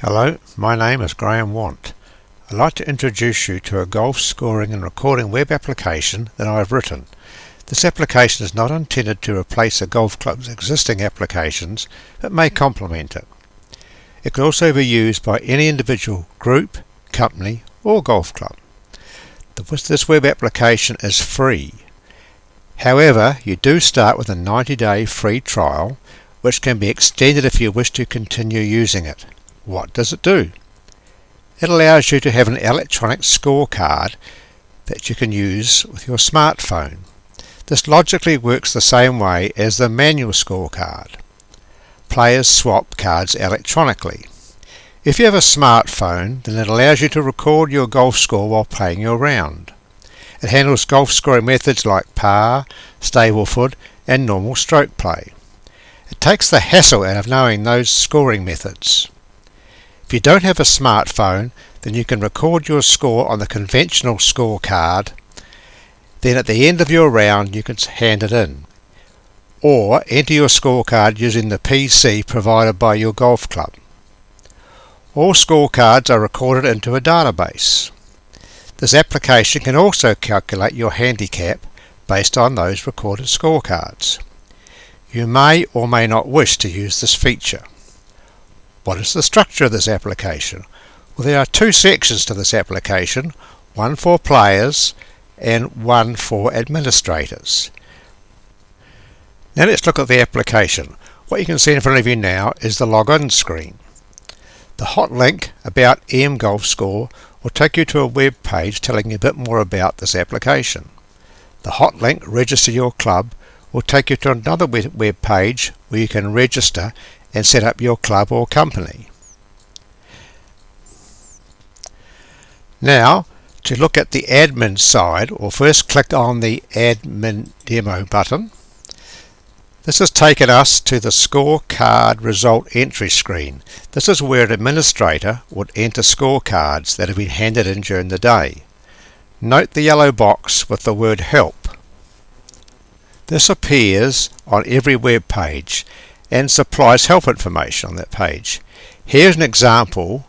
Hello, my name is Graham Want. I'd like to introduce you to a golf scoring and recording web application that I have written. This application is not intended to replace a golf club's existing applications, but may complement it. It can also be used by any individual, group, company or golf club. This web application is free. However, you do start with a 90-day free trial, which can be extended if you wish to continue using it. What does it do? It allows you to have an electronic scorecard that you can use with your smartphone. This logically works the same way as the manual scorecard. Players swap cards electronically. If you have a smartphone, then it allows you to record your golf score while playing your round. It handles golf scoring methods like par, Stableford and normal stroke play. It takes the hassle out of knowing those scoring methods. If you don't have a smartphone, then you can record your score on the conventional scorecard. Then at the end of your round you can hand it in, or enter your scorecard using the PC provided by your golf club. All scorecards are recorded into a database. This application can also calculate your handicap based on those recorded scorecards. You may or may not wish to use this feature. What is the structure of this application? Well, there are two sections to this application, one for players and one for administrators. Now let's look at the application. What you can see in front of you now is the login screen. The hot link about EM Golf Score will take you to a web page telling you a bit more about this application. The hot link Register Your Club will take you to another web page where you can register and set up your club or company. Now, to look at the admin side, we'll first click on the admin demo button. This has taken us to the scorecard result entry screen. This is where an administrator would enter scorecards that have been handed in during the day. Note the yellow box with the word help. This appears on every web page and supplies help information on that page. Here's an example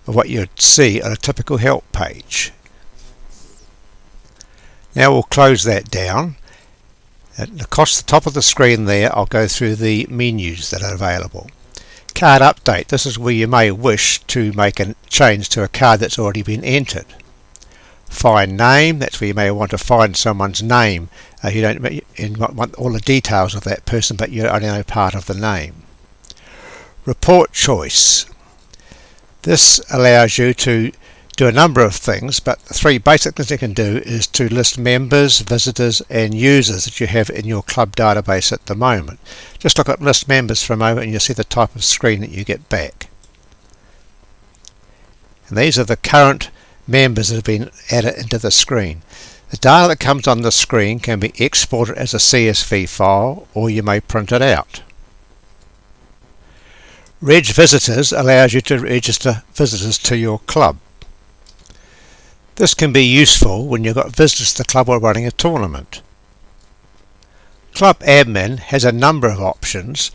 of what you'd see on a typical help page. Now we'll close that down. Across the top of the screen there, I'll go through the menus that are available. Card update. This is where you may wish to make a change to a card that's already been entered. Find name. That's where you may want to find someone's name. You don't want all the details of that person, but you only know part of the name. Report choice. This allows you to do a number of things, but the three basic things you can do is to list members, visitors and users that you have in your club database at the moment. Just look at list members for a moment and you'll see the type of screen that you get back. And these are the current members that have been added into the screen. The data that comes on the screen can be exported as a CSV file, or you may print it out. Reg Visitors allows you to register visitors to your club. This can be useful when you've got visitors to the club or running a tournament. Club Admin has a number of options.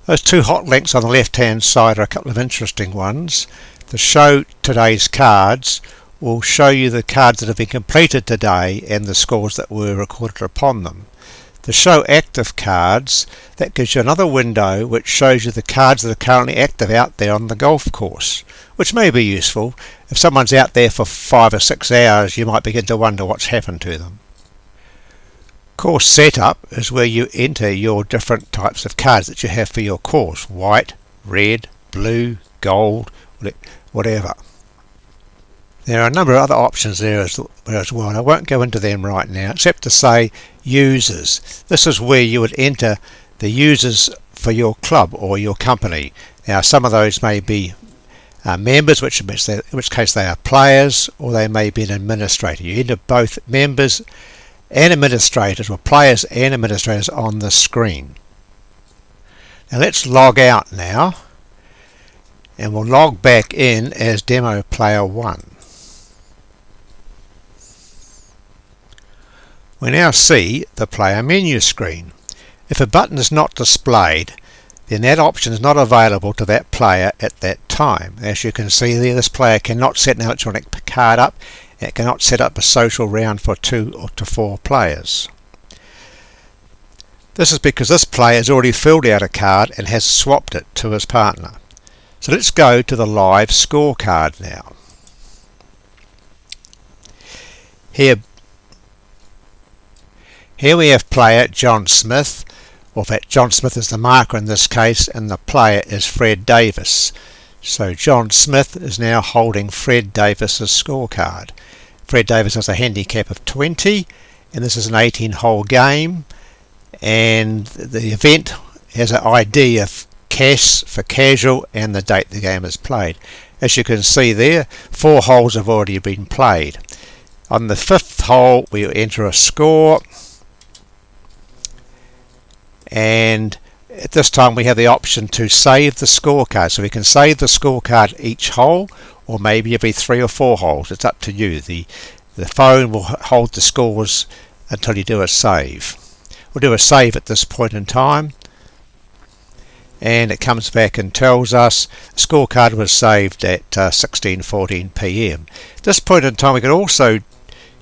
Those two hot links on the left hand side are a couple of interesting ones. The Show Today's Cards will show you the cards that have been completed today and the scores that were recorded upon them. The Show Active Cards, that gives you another window which shows you the cards that are currently active out there on the golf course, which may be useful. If someone's out there for 5 or 6 hours, you might begin to wonder what's happened to them. Course Setup is where you enter your different types of cards that you have for your course: white, red, blue, gold, whatever. There are a number of other options there as well, and I won't go into them right now, except to say users. This is where you would enter the users for your club or your company. Now some of those may be members, in which case they are players, or they may be an administrator. You enter both members and administrators, or players and administrators, on the screen. Now let's log out now, and we'll log back in as Demo Player 1. We now see the player menu screen. If a button is not displayed, then that option is not available to that player at that time. As you can see there, this player cannot set an electronic card up. It cannot set up a social round for 2 or to 4 players. This is because this player has already filled out a card and has swapped it to his partner. So let's go to the live scorecard now. Here we have player John Smith, or that John Smith is the marker in this case, and the player is Fred Davis. So John Smith is now holding Fred Davis's scorecard. Fred Davis has a handicap of 20, and this is an 18-hole game, and the event has an ID of cash for casual and the date the game is played. As you can see there, 4 holes have already been played. On the 5th hole we enter a score, and at this time we have the option to save the scorecard. So we can save the scorecard each hole, or maybe every 3 or 4 holes. It's up to you. The phone will hold the scores until you do a save. We'll do a save at this point in time, and it comes back and tells us the scorecard was saved at 16:14 PM. At this point in time we can also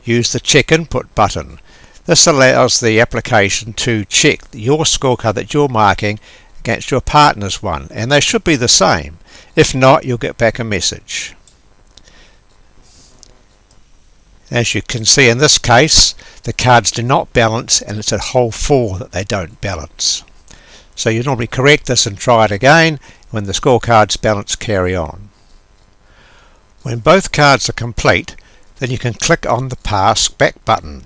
use the check input button. This allows the application to check your scorecard that you're marking against your partner's one, and they should be the same. If not, you'll get back a message. As you can see in this case, the cards do not balance, and it's at hole 4 that they don't balance. So you normally correct this and try it again. When the scorecards balance, carry on. When both cards are complete, then you can click on the pass back button.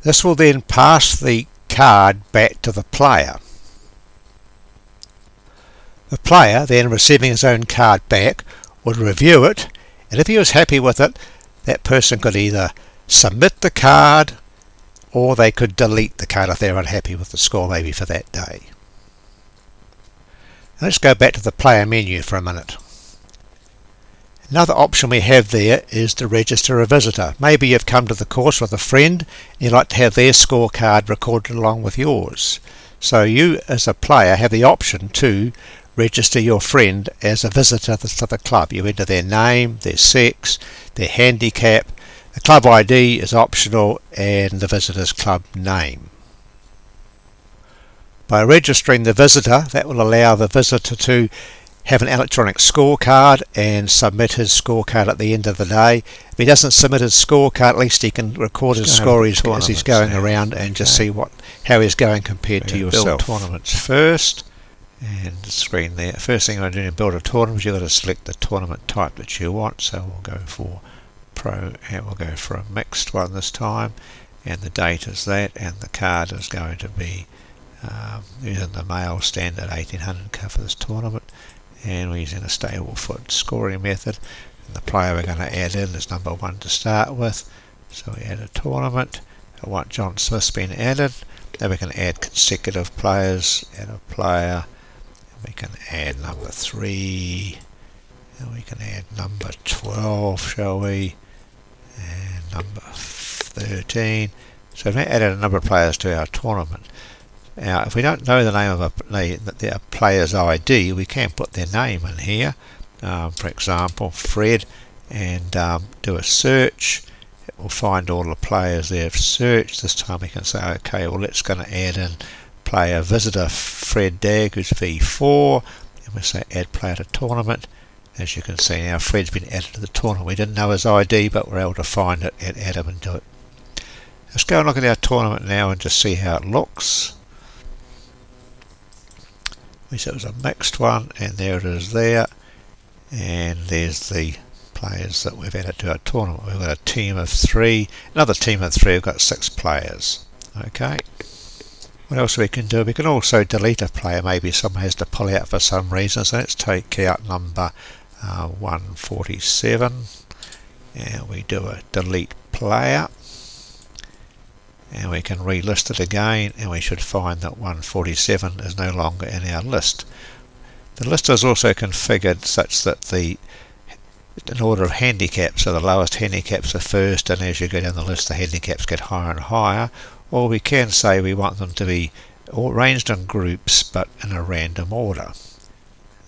This will then pass the card back to the player. The player, then receiving his own card back, would review it, and if he was happy with it, that person could either submit the card or they could delete the card if they're unhappy with the score, maybe for that day. Let's go back to the player menu for a minute. Another option we have there is to register a visitor. Maybe you've come to the course with a friend and you'd like to have their scorecard recorded along with yours. So you as a player have the option to register your friend as a visitor to the club. You enter their name, their sex, their handicap. The club ID is optional, and the visitor's club name. By registering the visitor, that will allow the visitor to have an electronic scorecard and submit his scorecard at the end of the day. If he doesn't submit his scorecard, at least he can record his score as he's going around and just see how he's going compared to yourself. Build tournaments first, and the screen there. First thing I do to build a tournament, you've got to select the tournament type that you want. So we'll go for Pro, and we'll go for a mixed one this time, and the date is that, and the card is going to be using the male standard 1800 cut for this tournament, and we're using a stable foot scoring method, and the player we're going to add in is number 1 to start with. So we add a tournament. I want John Smith's been added. Then we can add consecutive players, add a player, and we can add number 3, and we can add number 12, shall we, and number 13. So we've added a number of players to our tournament. Now, if we don't know the name of a player's ID, we can put their name in here. For example, Fred, and do a search. It will find all the players there of search. This time we can say, okay, well, let's going to add in player visitor Fred Dagg, who's V4, and we say add player to tournament. As you can see now, Fred's been added to the tournament. We didn't know his ID, but we're able to find it and add him and do it. Let's go and look at our tournament now and just see how it looks. We said it was a mixed one, and there it is there, and there's the players that we've added to our tournament. We've got a team of 3, another team of 3, we've got 6 players. Okay, what else we can do? We can also delete a player. Maybe someone has to pull out for some reason, so let's take out number 147, and we do a delete player, and we can relist it again, and we should find that 147 is no longer in our list. The list is also configured such that in order of handicaps, so the lowest handicaps are first, and as you go down the list the handicaps get higher and higher, or we can say we want them to be all arranged in groups but in a random order.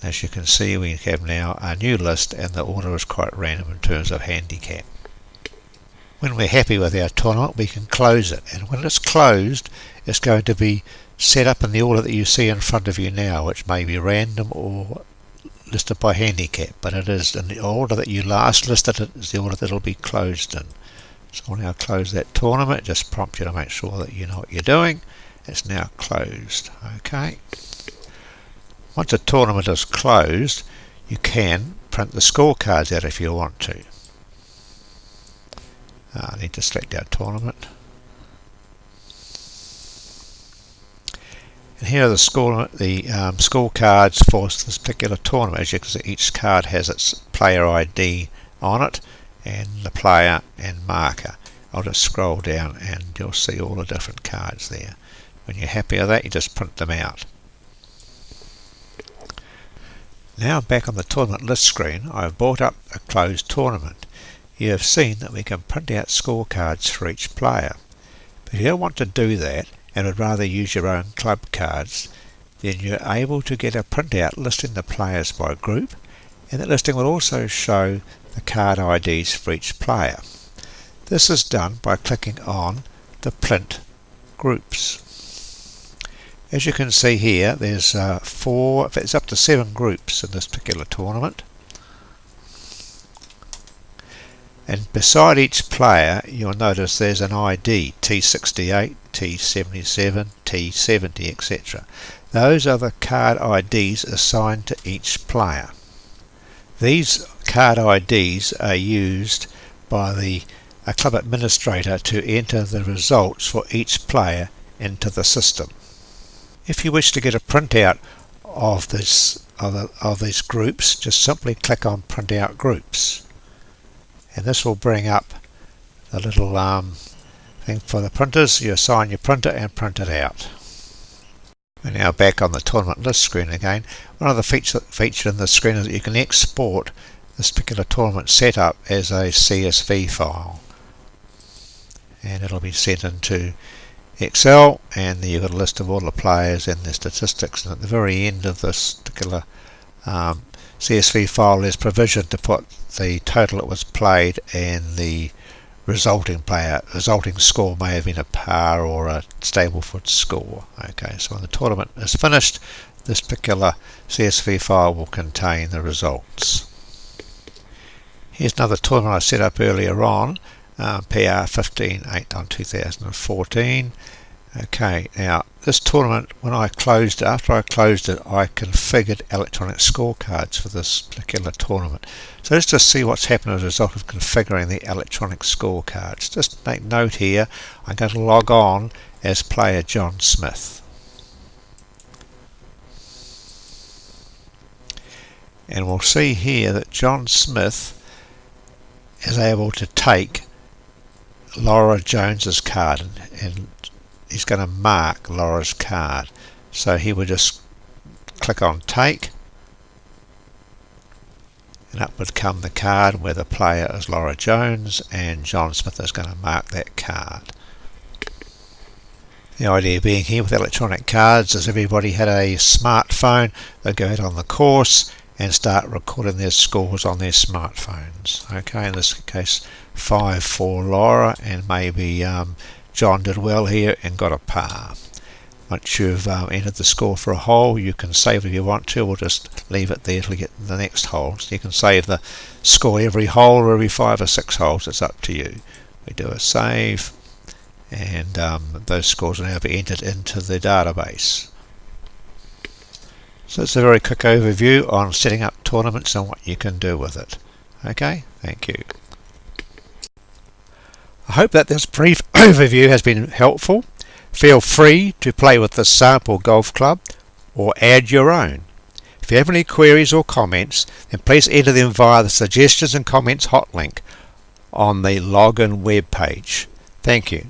As you can see, we have now a new list, and the order is quite random in terms of handicap. When we're happy with our tournament, we can close it, and when it's closed, it's going to be set up in the order that you see in front of you now, which may be random or listed by handicap, but it is in the order that you last listed it, is the order that it'll be closed in. So I'll now close that tournament. Just prompt you to make sure that you know what you're doing. It's now closed. Okay. Once a tournament is closed, you can print the scorecards out if you want to. I need to select our tournament. And here are the scorecards for this particular tournament. As you can see, each card has its player ID on it, and the player and marker. I'll just scroll down and you'll see all the different cards there. When you're happy with that, you just print them out. Now back on the tournament list screen, I've brought up a closed tournament. You have seen that we can print out scorecards for each player. But if you don't want to do that and would rather use your own club cards, then you're able to get a printout listing the players by group, and that listing will also show the card IDs for each player. This is done by clicking on the print groups. As you can see here, there's it's up to 7 groups in this particular tournament. And beside each player, you'll notice there's an ID, T68, T77, T70, etc. Those are the card IDs assigned to each player. These card IDs are used by a club administrator to enter the results for each player into the system. If you wish to get a printout of these groups, just simply click on Print Out Groups, and this will bring up the little thing for the printers. You assign your printer and print it out. We're now back on the tournament list screen again. One of the features in the screen is that you can export this particular tournament setup as a CSV file, and it'll be sent into Excel, and you've got a list of all the players and their statistics, and at the very end of this particular CSV file there's provision to put the total that was played and the resulting score. May have been a par or a Stableford score. Okay, so when the tournament is finished, this particular CSV file will contain the results. Here's another tournament I set up earlier on, PR 15/8/2014. Okay, now this tournament, after I closed it, I configured electronic scorecards for this particular tournament. So let's just see what's happened as a result of configuring the electronic scorecards. Just make note here, I'm going to log on as player John Smith. And we'll see here that John Smith is able to take Laura Jones's card, and he's going to mark Laura's card. So he would just click on Take, and up would come the card where the player is Laura Jones, and John Smith is going to mark that card. The idea being here with electronic cards is everybody had a smartphone, they'll go out on the course and start recording their scores on their smartphones. Okay, in this case 5 for Laura, and maybe John did well here and got a par. Once you've entered the score for a hole, you can save it if you want to, or just leave it there till you get the next hole. So you can save the score every hole or every 5 or 6 holes, it's up to you. We do a save, and those scores will now be entered into the database. So it's a very quick overview on setting up tournaments and what you can do with it. Okay, thank you. I hope that this brief overview has been helpful. Feel free to play with this sample golf club or add your own. If you have any queries or comments, then please enter them via the suggestions and comments hot link on the login web page. Thank you.